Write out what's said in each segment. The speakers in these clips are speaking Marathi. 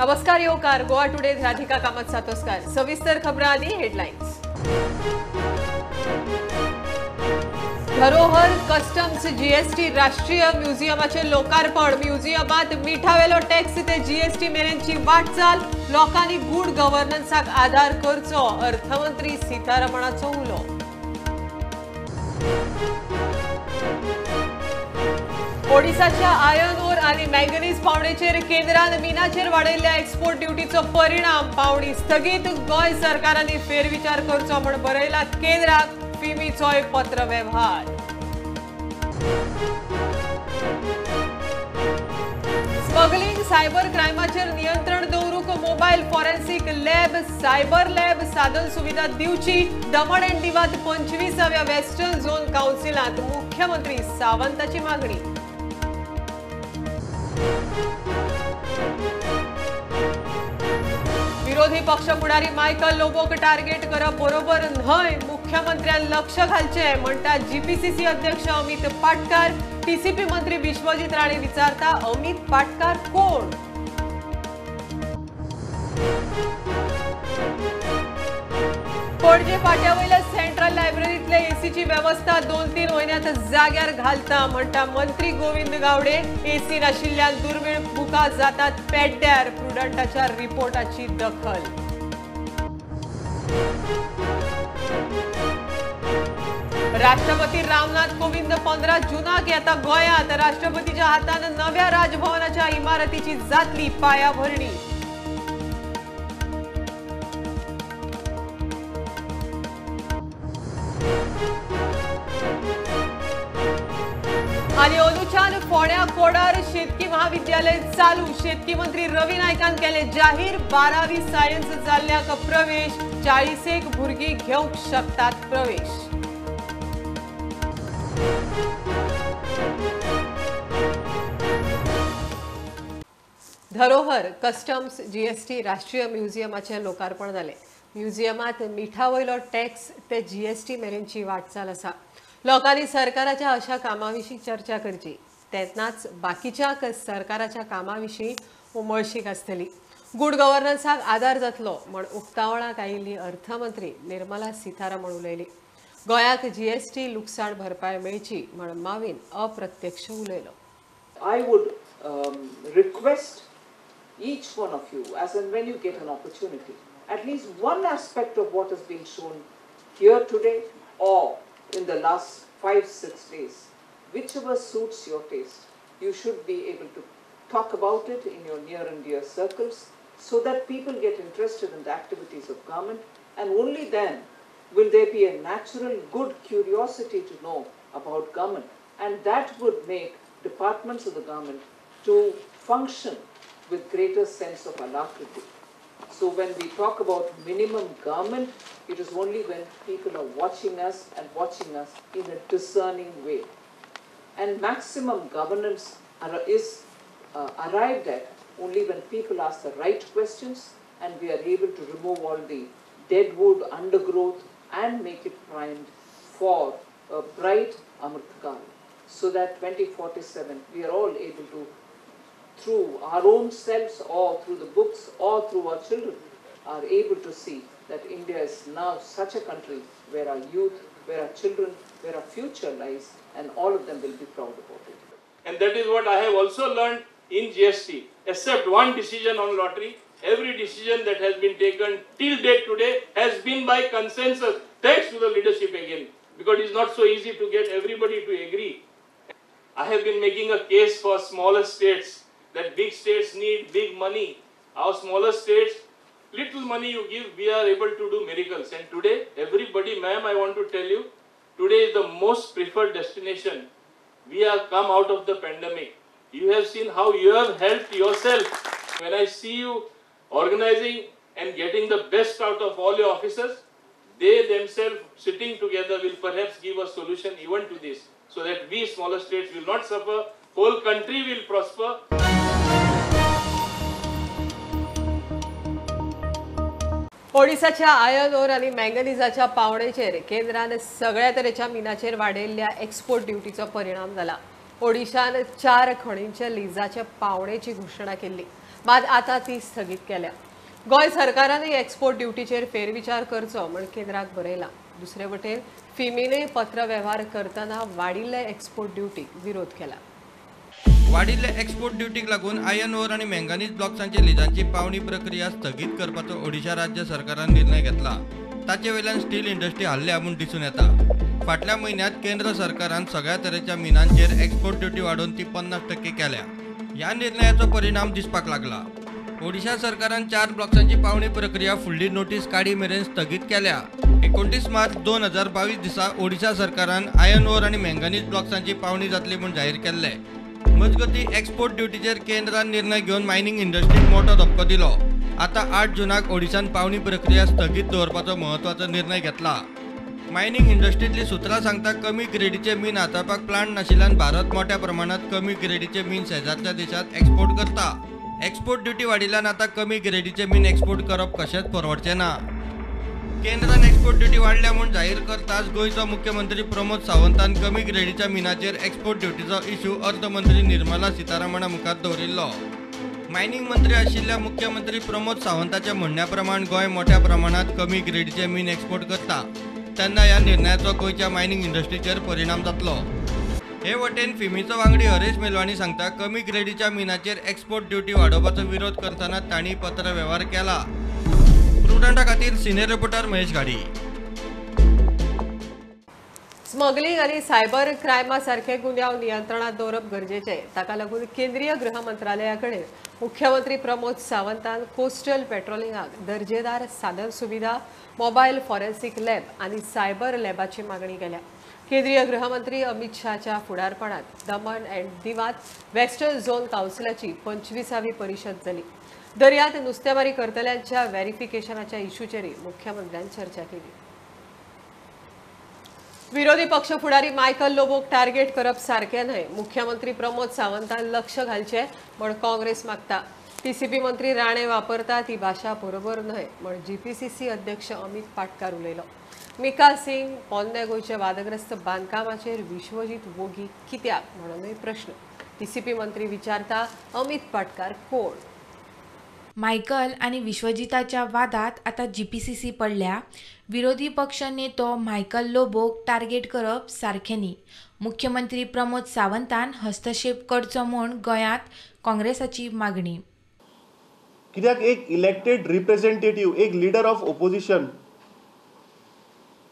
नमस्कार योकार गोवा टुडे राधिका कामत सातोस्कार सविस्तर खबरां आनी हेडलाइन्स। धरोहर कस्टम्स जीएसटी राष्ट्रीय म्युझियमाचे लोकार्पण। म्युझियमात मिठावेलो टॅक्स ते जीएसटी मेरेनची वाटचाल। लोकांनी गुड गव्हर्नन्साक आधार करचो अर्थमंत्री सीतारमणाचो उलो। ओडिसाच्या आयर्न ओर आणि मॅंगनीज पावणेचेर केंद्रान मिनाचेर वाडयल्ल्या एक्सपोर्ट ड्युटीचो परिणाम। पावणी स्थगीत। गोय सरकारांनी फेरविचार करचो म्हण बरयला केंद्राक। फिमीचोय पत्र व्यवहार। स्मगलिंग सायबर क्रायमाचेर नियंत्रण दवरूंक mobile forensic lab cyber lab साधन सुविधा दिवची। दमण एंड दिवात 25व्या वेस्टर्न झोन काउन्सिलांत मुख्यमंत्री सावंताची मागणी। विरोधी पक्ष फुडारी मायकल लोबोक टार्गेट करप बरोबर न्हय। मुख्यमंत्र्यान लक्ष घालचे म्हणटा जीपीसीसी अध्यक्ष अमित पाटकार। टीसीपी मंत्री विश्वजीत राणे विचारता अमित पाटकार कोण। पणजे पाट्यावयल्या सेंट्रल लायब्ररीतले एसीची व्यवस्था 2-3 म्हयन्यात जाग्यार घालता म्हणटा मंत्री गोविंद गावडे। एसी नाशिल्ल्यान दुर्मिळ बुकां जातात पेड्ड्यार। प्रुडंटाच्या रिपोर्टाची दखल। राष्ट्रपती रामनाथ कोविंद 15 जूनाक येता गोंयांत। राष्ट्रपतीच्या हातान नव्या राजभवनाच्या इमारतीची जातली पायाभरणी। आणि अंदूच्यान फोंड्या कोडार शेतकी महाविद्यालय चालू। शेतकी मंत्री रवी नायकान केले जाहीर। 12वी सायन्स जाल्ल्याक प्रवेश। 40 भुरगीं घेवंक शकतात प्रवेश। धरोहर कस्टम्स जीएसटी राष्ट्रीय म्युझियमाचे लोकार्पण जाले। म्युझियमात मिठावयलो टॅक्स ते जीएसटी मेरेनची वाटचाल आसा। लोकांनी सरकाराच्या अशा कामाविशीं चर्चा करची। तेन्नाच बाकीच्या सरकाराच्या कामाविशीं उमळशीक आसतली। गुड गव्हर्नन्साक आधार जातलो म्हण उक्तावणाक आयिल्ली अर्थमंत्री निर्मला सीतारमण उलयली। गोंयाक जीएसटी लुकसाण भरपाय मेळची म्हण माविन अप्रत्यक्ष उलयलो। I would request each one of you, as and when you get an opportunity, at least one aspect of what has been shown here today or in the last 5-6 days, whichever suits your taste, you should be able to talk about it in your near and dear circles so that people get interested in the activities of government, and only then will there be a natural good curiosity to know about government, and that would make departments of the government to function with greater sense of alacrity. So when we talk about minimum government, it is only when people are watching us and watching us in a discerning way. And maximum governance is arrived at only when people ask the right questions and we are able to remove all the deadwood, undergrowth and make it primed for a bright Amritkal. So that 2047 we are all able to, through our own selves or through the books or through our children, are able to see that India is now such a country where our youth, where our children, where our future lies, and all of them will be proud about it. And that is what I have also learned in GST. Except one decision on lottery, every decision that has been taken till date today has been by consensus, thanks to the leadership again, because it's not so easy to get everybody to agree. I have been making a case for smaller states, that big states need big money. Our smaller states, little money you give, we are able to do miracles. And today, everybody, ma'am, I want to tell you, today is the most preferred destination. We have come out of the pandemic. You have seen how you have helped yourself. When I see you organizing and getting the best out of all your officers, they themselves sitting together will perhaps give a solution even to this, so that we smaller states will not suffer, whole country will prosper. ओडिसाच्या आयर्न ओर आणि मॅंगनीजाच्या पावणेचेर केंद्रान सगळ्या तरेच्या मिनाचेर वाडयल्ल्या एक्सपोर्ट ड्युटीचो परिणाम जाला। ओडिशान 4 खणींच्या लिजाच्या पावणेची घोषणा केली, मात आता ती स्थगीत केल्या. गोय सरकारान एक्सपोर्ट ड्युटीचेर फेरविचार करचो म्हण केंद्राक बरयला. दुसरे वटेन फिमीने पत्र व्यवहार करतना वाडिल्ले एक्सपोर्ट ड्युटीक विरोध केला. वाडिल्ले एक्सपोर्ट ड्युटीक लागून आयर्न ओर आणि मँगनीज ब्लॉक्सांच्या लिजांची पावणी प्रक्रिया स्थगीत करपाचो ओडिशा राज्य सरकारान निर्णय घेतला. ताचे वयल्यान स्टील इंडस्ट्री हल्ल्या म्हूण दिसून येता. फाटल्या म्हयन्यात केंद्र सरकारान सगळ्या तरेच्या मिनांचेर एक्सपोर्ट ड्युटी वाडोवन ती 50% केल्या. ह्या निर्णयाचो परिणाम दिसपाक लागला. ओडिशा सरकारान 4 ब्लॉक्सांची पावणी प्रक्रिया फुडली नोटीस काडी मेरेन स्थगीत केल्या. 29 मार्च 2022 दिसा ओडिशा सरकारान आयर्न ओर आणि मँगनीज ब्लॉक्सांची पावणी जातली म्हूण जाहीर केल्ले. मजगती एक्सपोर्ट ड्युटीचेर केंद्रान निर्णय घेवन मायनिंग इंडस्ट्रीक मोठो धक्को दिलो. आता 8 जुनाक ओडिशान पावणी प्रक्रिया स्थगीत दवरपाचो म्हत्वाचो निर्णय घेतला. मायनिंग इंडस्ट्रींतली सुत्रां सांगता कमी ग्रेडीचे मीन हाताळपाक प्लांट नाशिल्ल्यान भारत मोठ्या प्रमाणात कमी ग्रेडीचे मीन शेजारच्या देशांत एक्सपोर्ट करता. एक्सपोर्ट ड्युटी वाडिल्ल्यान आता कमी ग्रेडीचे मीन एक्सपोर्ट करप कशेंच परवडचें ना. केंद्रान एक्सपोर्ट ड्युटी वाडल्या म्हूण जाहीर करताच गोंयचो मुख्यमंत्री प्रमोद सावंतान कमी ग्रेडीच्या मिनाचेर एक्सपोर्ट ड्युटीचो इश्यू अर्थमंत्री निर्मला सीतारामना मुखार दवरिल्लो. मायनिंग मंत्री आशिल्ल्या मुख्यमंत्री प्रमोद सावंताच्या म्हणण्या प्रमाण गोंय मोठ्या प्रमाणात कमी ग्रेडीचे मीन एक्सपोर्ट करता. तेन्ना ह्या निर्णयाचो गोंयच्या मायनिंग इंडस्ट्रीचेर परिणाम जातलो. हे वटेन फिमीचो वांगडी हरेश मेलवानी सांगता कमी ग्रेडीच्या मिनाचेर एक्सपोर्ट ड्युटी वाडोवपाचो विरोध करतना तांणी पत्र व्यवहार केला. प्रुडंटा खातीर सिनियर रिपोर्टर महेश गाडी. स्मगलिंग आणि सायबर क्रायमा सारखे गुन्यांव नियंत्रणात दवरप गरजेचे. ताका लागून केंद्रीय गृह मंत्रालया कडेन मुख्यमंत्री प्रमोद सावंतान कोस्टल पेट्रोलिंगाक दर्जेदार साधन सुविधा, मोबायल फॉरेन्सिक लॅब आणि सायबर लॅबाची मागणी केल्या. केंद्रीय गृहमंत्री अमित शाहच्या फुडारपणात दमण अँड दीवात वेस्टर्न झोन काउन्सिलाची 25वी परिशद जाली. दर्यांत नुस्तेमारी करतल्यांच्या व्हेरिफिकेशनाच्या इश्यूचेरय मुख्यमंत्र्यांनी चर्चा केली. विरोधी पक्ष फुडारी मायकल लोबोक टार्गेट करप सारखे न्हय. मुख्यमंत्री प्रमोद सावंतान लक्ष घालचे म्हण काँग्रेस मागता. पीसीबी मंत्री राणे वापरता ती भाषा बरोबर न्हय म्हण जीपीसीसी अध्यक्ष अमित पाटकार उलयलो. मिका सिंग पोन्ने गोंयचे वादग्रस्त बांदकामाचेर विश्वजीत वोगी कित्याक म्हणूनय प्रश्न. पीसीबी मंत्री विचारता अमित पाटकार कोण. मायकल आणि विश्वजिताच्या वादात आता जीपीसीसी पडल्या. विरोधी पक्ष नेतो मायकल लोबोक टार्गेट करप सारखें न्ही. मुख्यमंत्री प्रमोद सावंतान हस्तक्षेप करचो म्हूण गोंयांत काँग्रेसाची मागणी. कित्याक एक इलेक्टेड रिप्रेझेंटेटिव्ह, एक लिडर ऑफ ओपोजिशन,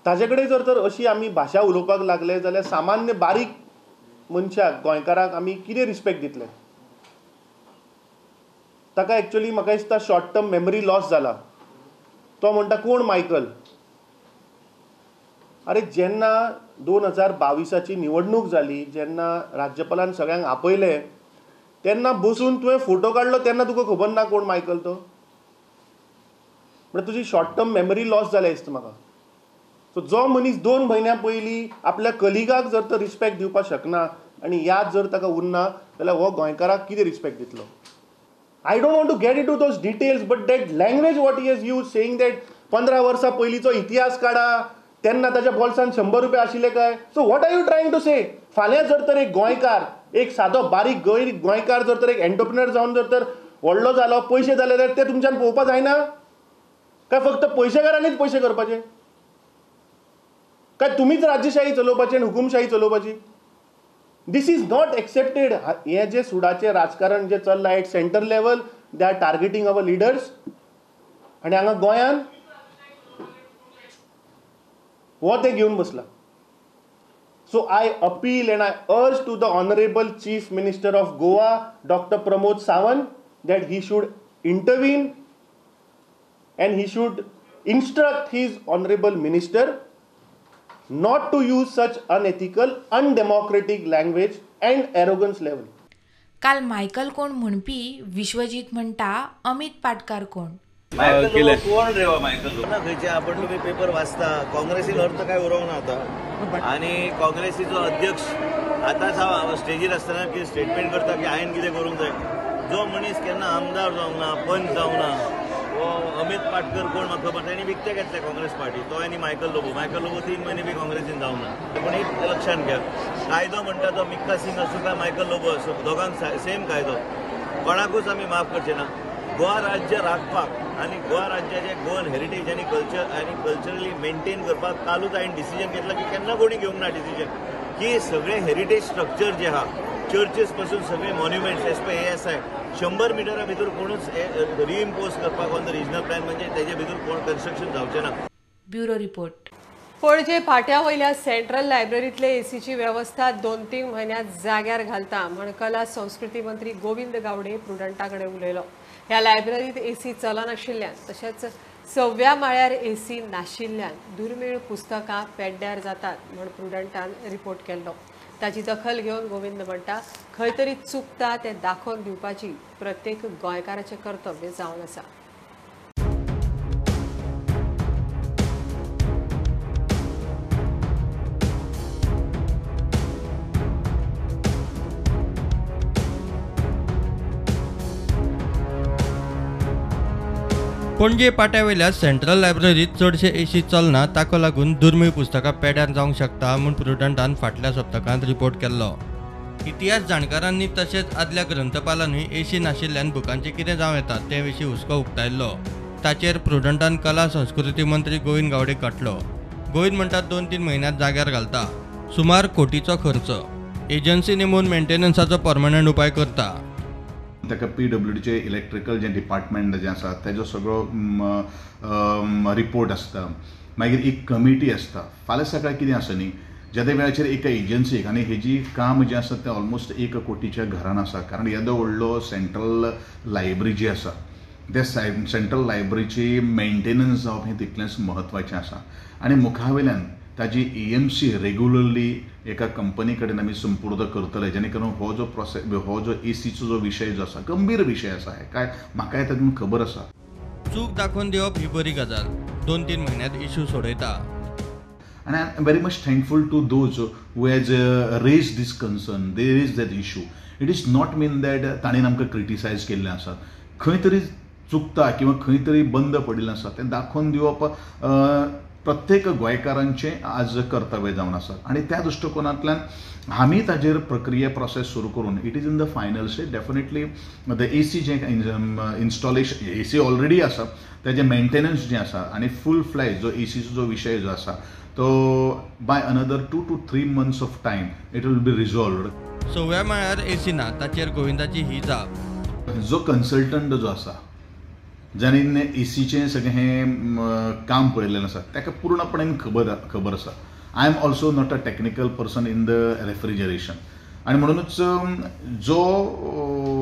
ताजे कडेन जर तर अशी आमी भाशा उलोवपाक लागले जाल्यार सामान्य बारीक मनशाक, गोंयकाराक आमी कितें रिस्पेक्ट दितले. ताका एक्चुअली म्हाका दिसता शॉर्ट टर्म मेमरी लॉस जाला. तो म्हणटा कोण मायकल. अरे जेन्ना 2022ची निवडणूक जाली, जेन्ना राज्यपालान सगळ्यांक आपयले, तेन्ना बसून तुवें फोटो काडलो तेन्ना तुका खबर ना कोण मायकल तो. म्हणजे तुजी शॉर्ट टर्म मेमरी लॉस जाल्या दिसता म्हाका. सो जो मनीस 2 म्हयन्या पयलीं आपल्या कलिगाक जर तर रिस्पेक्ट दिवपाक शकना आनी याद जर ताका उरना जाल्यार हो गोंयकाराक कितें रिस्पेक्ट दितलो. I don't want to get into those details, but that language what he has used, saying that 15 वर्सां पयलींचो इतिहास काडा, तेन्ना ताच्या बोल्सान 100 रुपया आशिल्ले काय. So what are you trying to say. फाल्यां जर तर एक गोंयकार, एक सादो बारीक गोंयकार जर तर एक एंटरप्रिनर जावन जर तर व्हडलो जालो, पयशे जाले जाल्यार ते तुमच्यान पळोवपा जायना काय. फक्त पयशेकारांनीच पयशे करपाचे काय. तुमीच राज्यशाही चलोवपाची आनी हुकुमशाही चलोवपाची. This is not accepted. हे जे सुडाचे राजकारण जे चल्लां at centre level, they are targeting our leaders. आनी हांगा गोंयान हो ते घेवन बसला. So I appeal and I urge to the honourable chief minister of Goa doctor Pramod Sawant that he should intervene and he should instruct his honorable minister not to use such unethical, undemocratic language and arrogance level. काल मायकल कोण म्हणपी विश्वजीत म्हणटा अमित पाटकार कोण. कोण रे मायकल ना खंयचे. आपण तुम्ही पेपर वाचता, काँग्रेसीचो अर्थ काय उरोवंक ना आता. आणि काँग्रेसीचो अध्यक्ष आतां स्टेजीर आसतना कितें स्टेटमेंट करता की हांवें कितें करूंक जाय. जो मनीस केन्ना आमदार जावंक ना, पंच जावंक ना, वो अमित पाटकर कोण म्हाका खबर ताणी विकते घेतले काँग्रेस पार्टी तो आनी मायकल लोबो 3 महिने बी काँग्रेसीन जावना पूण एक लक्षात घ्या कायदो म्हणटा तो मिक्का सिंग आसूं काय मायकल लोबो आसूं दोगांक सेम कायदो कोणाकूच आमी माफ करचे ना गोवा राज्य राखपाक आनी गोवा राज्याचे गोवन हेरिटेज आनी कल्चरली मेंटेन करपाक कालूच हांवें डिसिजन घेतला की केन्ना कोणी घेवंक ना डिसिजन की सगळे हेरिटेज स्ट्रक्चर जे आहा चर्चेस पासून सगळे मॉन्युमेंट्स एस पे ASI 100 मिटरा भितर कोणूच रिइम्पोज करपाक ऑन द रिजनल प्लॅन म्हणजे तेजे भितर कोण कन्स्ट्रक्शन जावचें ना. Bureau report. पणजे पाट्या वयल्या सेंट्रल लायब्ररीतले एसीची व्यवस्था 2-3 म्हयन्यांत जाग्यार घालता म्हण कला संस्कृती मंत्री गोविंद गावडे प्रुडंटाकडे उलयलो. ह्या लायब्ररीत एसी चलनाशिल्ल्यान तशेंच 6व्या माळ्यार एसी नाशिल्ल्यान दुर्मिळ पुस्तकां पेड्ड्यार जातात म्हण प्रुडंटान रिपोर्ट केल्लो. ताची दखल घेवन गोविंद म्हणटा खंय तरी चुकता तें दाखोवन दिवपाची प्रत्येक गोंयकाराचें कर्तव्य जावन आसा. पणजे पाट्यावयल्या सेंट्रल लायब्ररीत चडशे एसी चलना ताका लागून दुर्मिळ पुस्तकां पेड्यार जावंक शकता म्हूण प्रुडंटान फाटल्या सप्तकांत रिपोर्ट केल्लो. इतिहास जाणकारांनी तशेंच आदल्या ग्रंथपालांनी एसी नाशिल्ल्यान बुकांचें कितें जावं येता ते विशीं हुस्को उक्तायल्लो. ताचेर प्रुडंटान कला संस्कृती मंत्री गोविंद गावडे काटलो. गोविंद म्हणटात 2-3 म्हयन्यांत जाग्यार घालता. सुमार कोटीचो खर्च. एजन्सी नेमून मेंटेनन्साचो परमनंट उपाय करता. ताका PWDचे इलेक्ट्रिकल जे डिपार्टमेंट जे आसा तेजो सगळो रिपोर्ट आसता मागीर एक कमिटी आसता. फाल्यां सकाळीं कितें आसा न्ही ज्या त्या वेळाचेर एका एजन्सीक आनी हेजी काम जें आसा तें ऑलमोस्ट 1 कोटीच्या घरान आसा कारण येदो व्हडलो सेंट्रल लायब्ररी जी आसा त्या सेंट्रल लायब्ररीची मेंटेनन्स जावप हें तितलेंच म्हत्वाचें आसा आनी मुखा वयल्यान ताजी AMC रेग्युलरली एका कंपनी कडेन आमी संपूर्ण करतले जेणे करून हो जो प्रोसेस हो जो एसीचो जो विशय जो आसा गंभीर विशय आसा काय म्हाकाय तातूंत खबर आसा. चूक दाखोवन दिवप ही बरी गजाल. 2-3 म्हयन्यांत issue सोडयता. And I'm very much thankful to those who has raised this concern. They raised that issue. It is not mean that ताणें आमकां क्रिटिसायज केल्लें आसा. खंय तरी चुकता किंवा खंय तरी बंद पडिल्लें आसा तें दाखोवन दिवप प्रत्येक गोंयकारांचें आज कर्तव्य जावन आसा आनी त्या दृश्टिकोनांतल्यान आमी ताजेर प्रक्रिया प्रोसेस सुरू करून it is in the final stage definitely the AC जें इन्स्टॉलेशन एसी ऑलरेडी आसा तेजें मेंटेनन्स जें आसा आनी फूल फ्लॅज जो एसीचो जो विशय जो आसा तो by another 2 to 3 months of time it will be resolved. 6व्या माळ्यार एसी ना ताचेर गोविंदाची ही जाप. जो कन्सल्टंट जो आसा ज्याने एसीचें सगळें हें काम पळयल्लें आसा ताका पूर्णपणान खबर आसा. I am also not a technical person in the refrigeration आनी म्हणूनच जो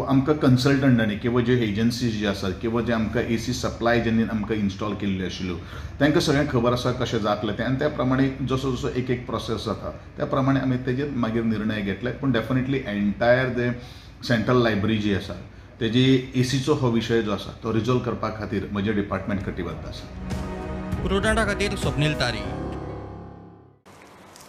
आमकां कन्सल्टंटांनी किंवा जे एजन्सीज जे आसात किंवा जे आमकां एसी सप्लाय जेन्ना आमकां इन्स्टॉल केल्ल्यो आशिल्ल्यो तांकां सगळ्यांक खबर आसा कशें जातलें तें आनी त्या प्रमाणे जसो जसो एक प्रोसेस जाता त्या प्रमाणे आमी तेजेर मागीर निर्णय घेतले. पूण definitely entire the central library जी आसा तेजी एसीचो हो विशय जो आसा तो रिजॉल्व करपा खातीर म्हजें डिपार्टमेंट कटिबद्ध आसा. प्रुडंटा खातीर स्वप्नील तारी.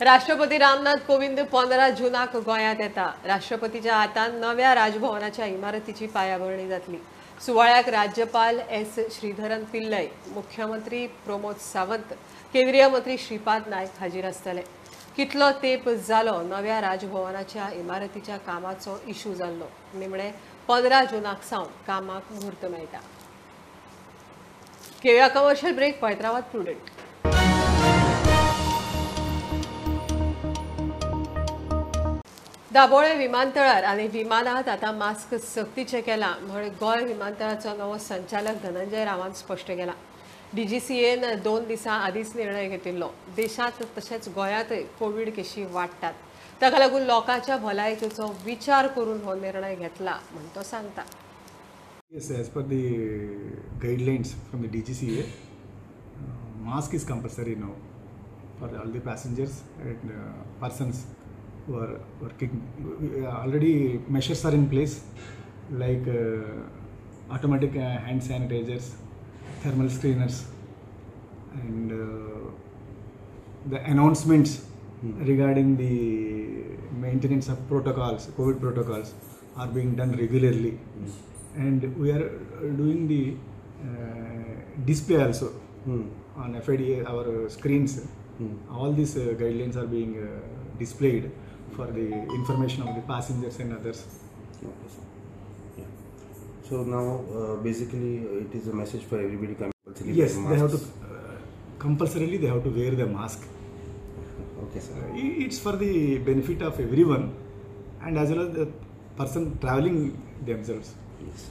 राष्ट्रपती रामनाथ कोविंद 15 जूनाक गोंयांत येता. राष्ट्रपतीच्या हातान नव्या राजभवनाच्या इमारतीची पायाभरणी जातली. सुवाळ्याक राज्यपाल S. श्रीधरन पिल्लय, मुख्यमंत्री प्रमोद सावंत, केंद्रीय मंत्री श्रीपाद नायक हाजीर आसतले. कितलो तेंप जालो नव्या राजभवनाच्या इमारतीच्या कामाचो इशू जाल्लो. निमणे 15 जूनाक सावन कामाक मुहूर्त मेळटा. घेवया कमर्शियल ब्रेक. पळयत रावात प्रुडंट. दाबोळे विमानतळार आनी विमानांत आतां मास्क सक्तीचें केलां म्हण गोंय विमानतळाचो नवो संचालक धनंजय रावान स्पश्ट केलां. DGCAन 2 दिसां आदींच निर्णय घेतिल्लो. देशांत तशेंच गोंयांतय कोविड केशी वाडटात. ताका लागून लोकांच्या भलायकेचो विचार करून हो निर्णय घेतला म्हण तो सांगता. Yes, as per the guidelines from the DGCA, mask is compulsory now for all the passengers and persons who are working. Already measures are in place like automatic hand sanitizers, thermal screeners, and the announcements regarding the maintenance of protocols, COVID protocols, are being done regularly. And we are doing the display also on FIDA, our screens. All these guidelines are being displayed for the information of the passengers and others. Okay, sir. Yeah. So now, basically, it is a message for everybody. Yes, they have to compulsorily they have to wear the mask. Okay, sir. It's for the benefit of everyone, and as well as the person traveling themselves. Yes.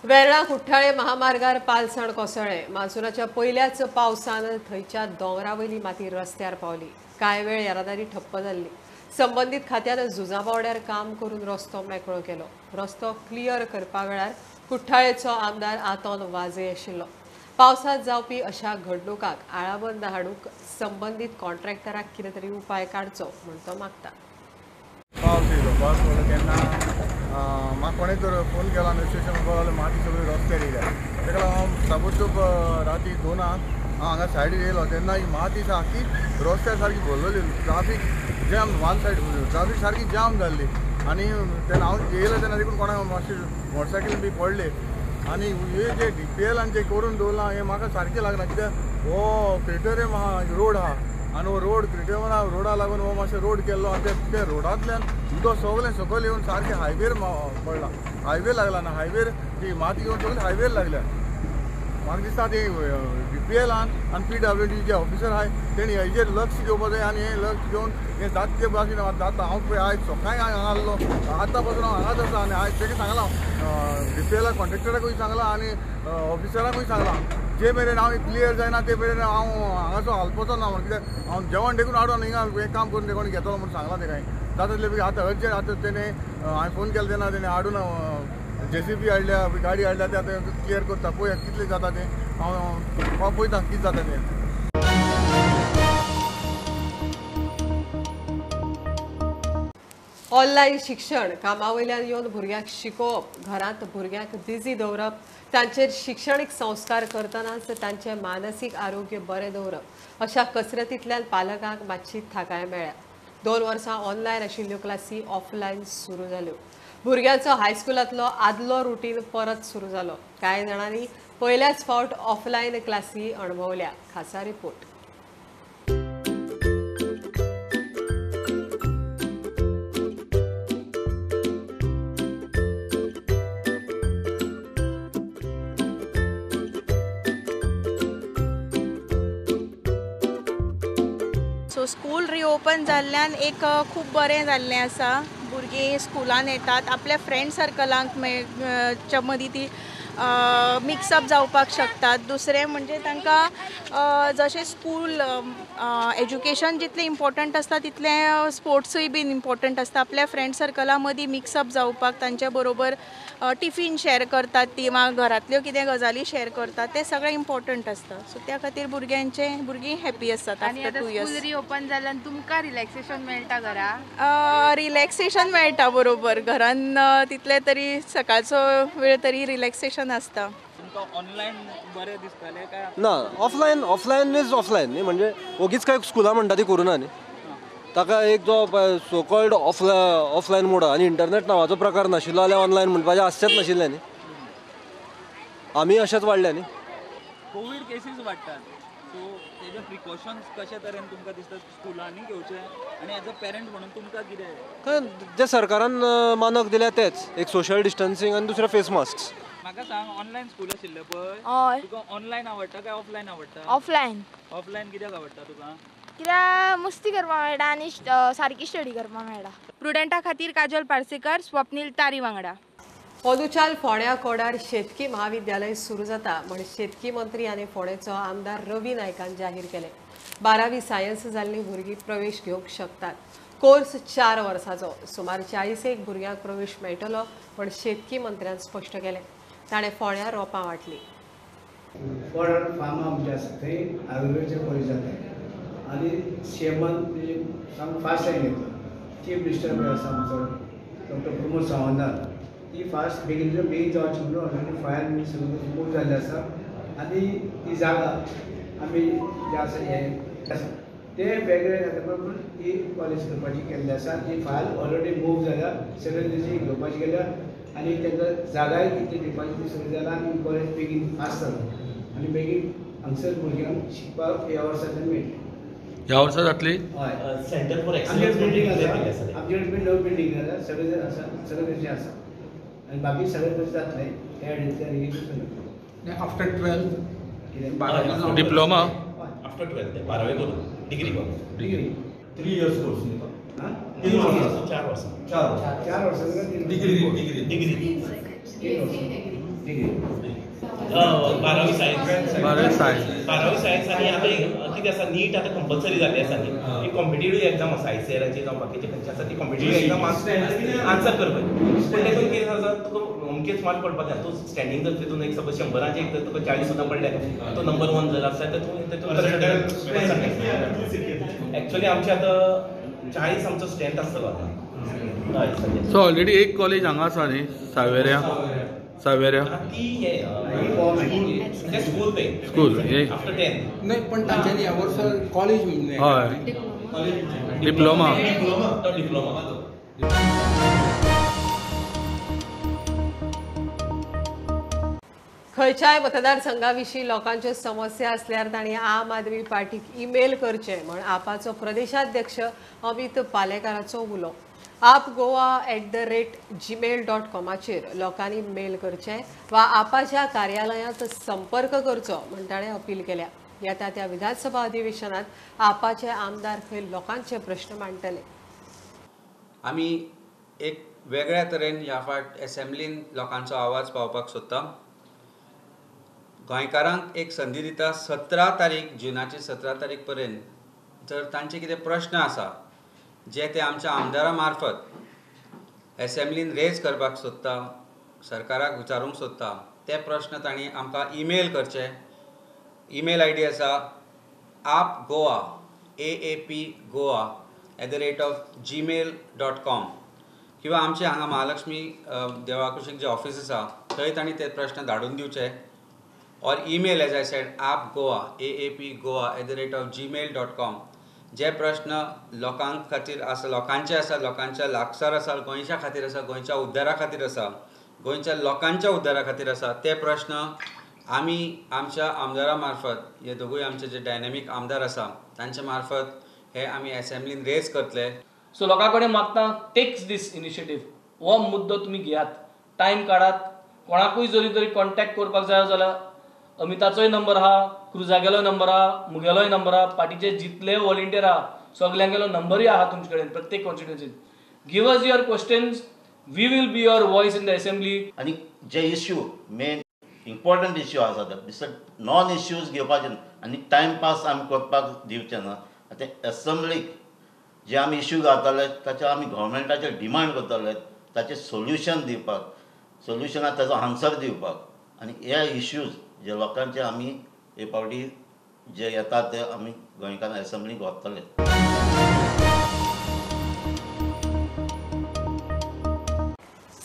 Verna कुठ्ठाळे महामार्गार पालसण कोसळ्ळे. मान्सूनाच्या पहिल्याच पावसान थंयच्या दोंगरावयली माती रस्त्यार पावली. कांय वेळ येरादारी ठप्प जाल्ली. संबंधीत खात्यान झुजाबावड्यार काम करून रस्तो मेकळो केलो. रस्तो क्लियर करपा वेळार कुठ्ठाळेचो आमदार आतोन वाजे आशिल्लो. पावसात जावपी अशा घडणुकांक आळाबंद हाडूंक संबंधीत कॉन्ट्रॅक्टराक कितें तरी उपाय काडचो म्हूण तो मागता. पावस येयलो. पावस पडलो तेन्ना म्हाका कोणें तर फोन केला नोटिफिकेशन बोलावलें माती सगळी रस्त्यार येयल्या. तेका लागून हांव ताबडतोब राती 2 हांव हांगा सायडीर येयलो. तेन्ना ही माती सारकी रस्त्यार सारकी भरलेली. Traffic jam one said traffic सारकी जाम जाल्ली. आनी तेन्ना हांव येयलो तेन्ना देखून कोणाक मातशें मोटरसायकल बी पडले. आनी हे जे DPL आनी जे करून दवरलां हें म्हाका सारकें लागना. कित्याक हो क्रिटेरियम रोड आहा आनी हो रोड क्रिटेरियम रोडा लागून हो मातशें रोड केल्लो आनी ते रोडांतल्यान उदक सगळें सकयल येवन सारकें हायवेर पडलां. हायवे लागला ना हायवेर ती माती येवन सगळी हायवेर लागल्या. म्हाका दिसता ते DPL आनी PWD जे ऑफिसर आहाय तेणी हेजेर लक्ष दिवपा जाय आनी हें लक्ष दिवन हें जातचे भाशेन जाता. हांव पळय आयज सकाळीं हांगा आसलो. आतां पासून हांव हांगाच आसा आनी आयज तेका सांगलां DPL कॉन्ट्रॅक्टराकूय सांगलां आनी ऑफिसराकूय सांगलां जे मेरेन हांव क्लियर जायना ते मेरेन हांव हांगासो हालपाचो ना म्हण. कित्याक हांव जेवण देखून हाडून हिंगा हें काम करून देखून घेतलो म्हूण सांगलां तेका. जाता तितले बेगीन आतां अर्जंट आतां तेणें हांवें फोन केलो तेन्ना तेणें हाडून JCB हाडल्या गाडी हाडल्या ते आतां क्लियर करता. पळोवया कितलें जाता तें. हांव पळयतां कितें जाता तें. ऑनलायन शिक्षण कामावयल्यान येवन भुरग्यांक शिकोवप, घरांत भुरग्यांक बिझी दवरप, तांचेर शिक्षणीक संस्कार करतनाच तांचें मानसीक आरोग्य बरें दवरप अशा कसरतींतल्यान पालकांक मातशी थाकाय मेळ्ळ्या. 2 वर्सां ऑनलायन आशिल्ल्यो क्लासी ऑफलायन सुरू जाल्यो. भुरग्यांचो हायस्कुलांतलो आदलो रुटीन परत सुरू जालो. कांय जाणांनी पयल्याच फावट ऑफलायन क्लासी अणभवल्या. खासा रिपोर्ट. सो स्कूल रिओपन जाल्ल्यान एक खूब बरें जाल्लें आसा. भुरगीं स्कुलान येतात आपल्या फ्रेंड सर्कलांक च्या मदीं ती मिक्सअप जावपाक शकतात. दुसरें म्हणजे तांकां जशें स्कूल एज्युकेशन जितलें इम्पॉर्टंट आसता तितलें स्पोर्ट्सूय बीन इम्पॉर्टंट आसता. आपल्या फ्रेंड सर्कला मदीं मिक्सअप जावपाक तांचे बरोबर टिफीन शेअर करतात ती वा घरांतल्यो कितें गजाली शेअर करतात तें सगळें इम्पॉर्टंट आसता. सो त्या खातीर भुरगीं हॅपी आसतात आफ्टर 2 इयर्स. रिओपन जाल्यान तुमकां रिलॅक्सेशन मेळटा घरा? रिलॅक्सेशन मेळटा बरोबर. घरान तितले तरी सकाळचो वेळ तरी रिलॅक्सेशन आसता. ऑनलायन बरें दिसतालें काय ना ऑफलायन इज ऑफलायन न्ही. म्हणजे ओगीच काय स्कुलां म्हणटा ती करूना न्ही. ताका एक जो सो कॉल्ड ऑफलायन मोड आनी इंटरनेट नांवाचो प्रकार नाशिल्लो जाल्यार ऑनलायन म्हणपाचें आसचेंच नाशिल्लें न्ही. आमी अशेंच वाडले न्ही. कोविड केसीस वाडटात सो तेजे प्रिकॉशन्स कशे तरेन तुमकां दिसता स्कुलांनी घेवचे आनी एज अ पेरंट म्हणून तुमकां कितें जे सरकारान मानक दिल्या तेच एक सोशल डिस्टन्सींग आनी दुसरें फेस मास्क. म्हाका सांग ऑनलायन स्कूल आशिल्लें पळय तुका ऑनलायन आवडटा काय ऑफलायन आवडटा? ऑफलायन कित्याक आवडटा तुका? कित्याक मस्ती करपाक मेळटा आनी सारकी स्टडी करपाक मेळटा. प्रुडंटा खातीर काजल पार्सेकर, स्वप्नील तारी वांगडा. अंदुचाल फोंड्या कोडार शेतकी महाविद्यालय सुरू जाता म्हण शेतकी मंत्री आनी फोंडेचो आमदार रवी नायकान जाहीर केलें. 12वी सायन्स जाल्लीं भुरगीं प्रवेश घेवंक शकतात. कोर्स 4 वर्सांचो. सुमार 40 भुरग्यांक प्रवेश मेळटलो म्हण शेतकी मंत्र्यान स्पश्ट केलें. ताणें फोंड्या रोपां वांटलीं. फोंड्यार फार्म आमचें आसा थंय आयुर्वेदाचें कॉलेज जाता आनी सीएमान म्हणजे सामको फास्ट टायम घेतलो. चीफ मिनिस्टर पळय आसा आमचो डॉक्टर प्रमोद सावंत ती फास्ट बेगीन जावची म्हणून ऑलरेडी फायल बी सगळें मूव जाल्लें आसा आनी ती जागा आमी जे आसा हें आसा ते वेगळे बरोबर ती कॉलेज करपाची केल्ली आसा. ती फायल ऑलरेडी मूव जाल्या. सगळे तेजी घेवपाची गेल्या आनी तांकां जागाय तितली दिवपाची ती सोय जाला आनी बरें बेगीन पास जाता आनी बेगीन हांगसर भुरग्यांक शिकपाक ह्या वर्साच्यान मेळटलें. ह्या वर्सा जातली. हय सेंटर फॉर आमचे बिल्डींग आसा, आमचे कडेन 9 बिल्डींग आसा, सगळे आसा, सगळे तशें आसा आनी बाकी सगळे तशें जातलें त्या रिगेशन. आफ्टर 12 कितें डिप्लोमा आफ्टर 12 12वी करून डिग्री करून डिग्री 3 years कोर्स न्ही तो? 3 वर्सां 4 वर्सां 4 वर्सां डिग्री डिग्री डिग्री 12वी सायन्स 12वी सायन्स आनी आतां कितें आसा नीट आतां कंपल्सरी जाल्ली आसा न्ही. ही कॉम्पिटेटिव्ह एग्जाम आसा ICAराची जावं बाकीचे खंयचे आसा ती कॉम्पिटेटिव्ह एग्जाम आन्सर करपाची. पूण तेतून कितें आसा तुका अमकेच मार्क पडपाक जाय. तूं स्टँडींग जर तितून एक सपोज 100रांचे एक तर तुका 40 सुद्दां पडले तो नंबर 1 जर आसा तेतून एक्चुअली आमचे आतां 40 आमचो स्ट्रेंथ आसतलो आतां. सो ऑलरेडी एक कॉलेज हांगा आसा न्ही सावेऱ्या ते स्कूल पे स्कूल आफ्टर 10 नाही पण तांच्यानी ह्या वर्सा कॉलेज हय डिप्लोमा. खंयच्याय मतदारसंघाविशीं लोकांच्यो समस्या असल्यार तांणी आम आदमी पार्टीक ईमेल करचें म्हण आपाचो प्रदेशाध्यक्ष अमित पालेकाराचो उलो. apgoa@gmail.com लोकांनी मेल करचें वा आपाच्या कार्यालयांत संपर्क करचो म्हण ताणें अपील केल्या. येता त्या विधानसभा अधिवेशनात आपाचे आमदार थंय लोकांचे प्रश्न मांडटले. आमी एक वेगळ्या तरेन ह्या फावट एसेंब्लीन लोकांचो आवाज पावपाक सोदता. गोंयकारांक एक संदी दिता 17 तारीख जुनाची 17 तारीख पर्यंत जर तांचे कितें प्रश्न आसा जे ते आमच्या आमदारा मार्फत एसेंब्लीन रेज करपाक सोदता, सरकाराक विचारूंक सोदता, ते प्रश्न तांणी आमकां ईमेल करचे. ईमेल ID आसा apgoa@gmail.com किंवा आमचे हांगा महालक्ष्मी देवळा कुशीक जे ऑफिस आसा थंय तांणी ते प्रश्न धाडून दिवचे. और email age I said apgoa@gmail.com. जे प्रश्न लोकांक खातीर आसा, लोकांचे आसा, लोकांच्या लागसार आसा, गोंयच्या खातीर आसा, गोंयच्या उद्दारा खातीर आसा, गोंयच्या लोकांच्या उद्दारा खातीर आसा, ते प्रश्न आमी आमच्या आमदारा मार्फत, हे दोगूय आमचे जे डायनॅमीक आमदार आसा तांचे मार्फत हे आमी एसेंब्लीन रेज करतले. सो लोकां कडेन मागता टेक्स दीस इनिशिएटीव. हो मुद्दो तुमी घेयात, टायम काडात. कोणाकूय जरी कॉन्टॅक्ट करपाक जाय जाल्यार अमिताचोय नंबर आहा, क्रुजागेलो नंबर आहा, मुगेलोय नंबर आहा, पार्टीचे जितले वॉलंटियर आहा सगल्यांगेलो नंबरूय आहा तुमचे कडेन प्रत्येक कॉन्स्टिट्युएन्सीन. Give us your questions, we will be your voice in the assembly. आनी जे इश्यू मेन इम्पॉर्टंट इश्यू आसा दिसता नॉन इश्यूज घेवपाचे आनी टायमपास आमी करपाक दिवचे ना. आतां असेंब्लीक जे आमी इश्यू घालताले ताचे आमी गव्हर्मेंटाचेर डिमांड करताले ताचें सोल्युशन दिवपाक, सोल्युशनाक ताचो आन्सर दिवपाक आनी हे इश्यूज जे लोकांचे आमी हे फावटी जे येता ते आमी गोंयकारां असेंब्लीक व्हरतले.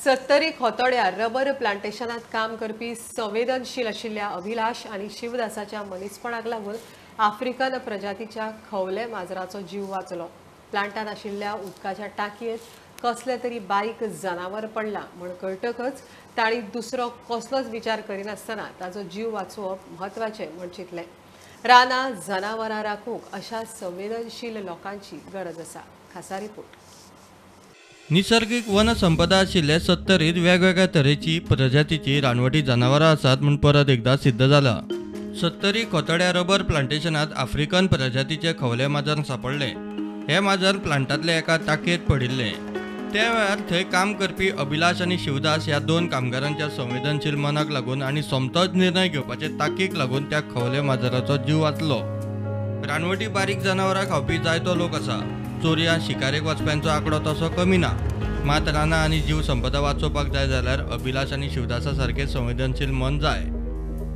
70 खोतोड्यार रबर प्लांटेशनात काम करपी संवेदनशील आशिल्ल्या अभिलाष आनी शिवदासाच्या मनीसपणाक लागून आफ्रिकन प्रजातीच्या खवले माजराचो जीव वाचलो. प्लांटात आशिल्ल्या उदकाच्या टाकयेंत कसले तरी बारीक जनावर पडला म्हण कळटकच तांणी दुसरो कसलोच विचार करिनासतना ताचो जीव वाचोवप म्हत्वाचें म्हण चिंतलें. रानां जनावरां राखूंक अशा संवेदनशील लोकांची गरज आसा. खासा रिपोर्ट. निसर्गीक वनसंपदा आशिल्ले 70 वेगवेगळ्या तरेची प्रजातीची रानवटी जनावरां आसात म्हूण परत एकदा सिद्ध जाला. 70 खोतोड्या रबर प्लांटेशनात आफ्रिकन प्रजातीचे खवले माजर सापडले. हे माजर प्लांटातले एका टाकयेत पडिल्ले. त्या वेळार थंय काम करपी अभिलाष आनी शिवदास ह्या 2 कामगारांच्या संवेदनशील मनाक लागून आनी सोमतोच निर्णय घेवपाचे तांकीक लागून त्या खवले माजराचो जीव वाचलो. रानवटी बारीक जनावरां खावपी जायतो लोक आसा. चोरया शिकारेक वचप्यांचो आंकडो तसो कमी ना. मात रानां आनी जीव संपदा वाचोवपाक जाय जाल्यार अभिलाष आनी शिवदासा सारकें संवेदनशील मन जाय.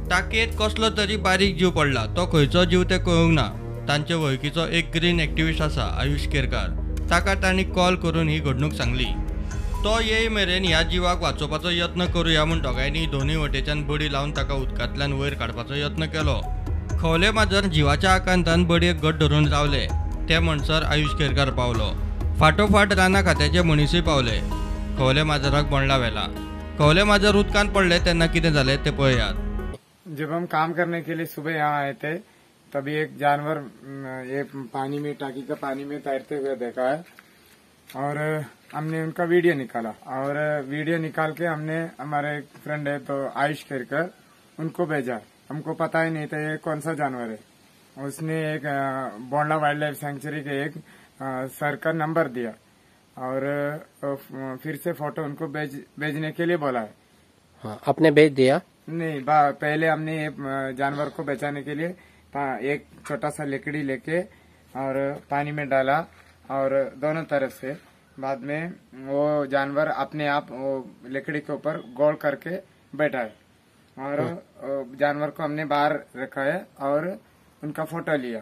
टाकयेत कसलो तरी बारीक जीव पडला. तो खंयचो जीव ते कळूंक ना. तांचे वळखीचो एक ग्रीन एक्टिविस्ट आसा आयुष केरकार. ताका तांणी कॉल करून ही घडणूक सांगली. तो येय मेरेन ह्या जिवाक वाचोवपाचो यत्न करुया म्हूण दोगांयनी दोनूय वटेच्यान बडी लावन ताका उदकांतल्यान वयर काडपाचो यत्न केलो. खवले माजर जिवाच्या आकांतान बडयेक घट धरून रावले. ते म्हणसर आयुष केरकार पावलो. फाटोफाट राना खात्याचे मनीसय पावले. खवले माजराक बोंडला व्हेला. कवले माजर उदकांत पडले तेन्ना कितें जालें तें पळयात. जब हम काम करने के लिए सुबह यहाँ आए थे तभी एक जानवर एक पानी में टाकी का पानी में तैरते हुए देखा है और हमने उनका वीडियो निकाला और वीडियो निकाल के हमने हमारे एक फ्रेंड है तो आयुष करकर उनको भेजा. हमको पता ही नहीं था ये कौन सा जानवर है. उसने एक बोंडला वाइल्ड लाइफ सेंचुरी के एक सर का नंबर दिया और फिर से फोटो उनको भेजने के लिए बोला है. हाँ, आपने भेज दिया? नहीं, पहले हमने ये जानवर को बचाने के लिए एक छोटा सा लकड़ी लेके और पानी में डाला और दोनों तरफ से बाद में वो जानवर अपने आप वो लकड़ी के ऊपर गोल करके बैठा है और जानवर को हमने बाहर रखा है और उनका फोटो लिया.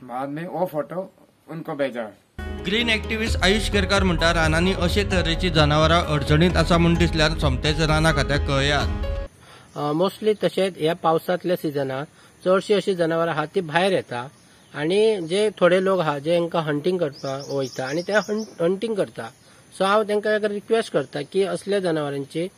बाद में वो फोटो उनको भेजा है. ग्रीन एक्टिविस्ट आयुष केरकार म्हणटा रानांनी अशे तरेची जनावरां अडचणीत आसा म्हूण दिसल्यार सोमतेच रानां खात्याक कळयात. मोस्टली तशेंच ह्या पावसांतल्या सिजनात चडशी अशी जनावरां आहात ती भायर येता आनी जे थोडे लोक आहा जे हांकां हंटींग करपाक वयता आनी ते हंटींग करता. सो हांव तांकां एक रिक्वेस्ट करता की असल्या जनावरांची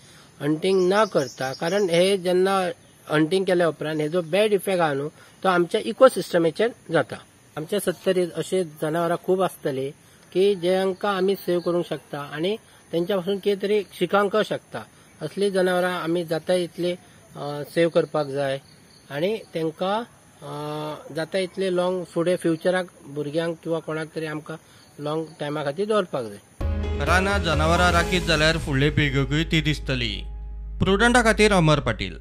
हंटींग न करता, कारण हे जेन्ना हंटींग केल्या उपरांत हेजो बॅड इफेक्ट आहा न्हू तो आमच्या इकोसिस्टमीचेर जाता. आमच्या सत्तरीत असे जनावरां खूब आसतली की जेंकां आमी सेव करूंक शकता आनी तेंच्या पासून कितें तरी शिकांक शकता. असली जनावरां आमी जाता इतली सेव करपाक जाय आनी तांकां जाता इतले लॉंग फुडें फ्युचराक भुरग्यांक किंवा कोणाक तरी आमकां लॉंग टायमा खातीर दवरपाक जाय. रानां जनावरां राखीत जाल्यार फुडले पिळगेकूय ती दिसतली. प्रुडंटा खातीर अमर पाटील.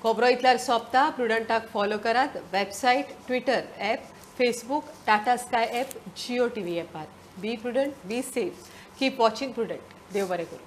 खबरो इतल्यार सोंपता. प्रुडंटाक फॉलो करात. Website, Twitter app, Facebook, Tata Sky app, Jio TV ॲपार. Be Prudent, be safe, keep watching Prudent. देव बरें करूं.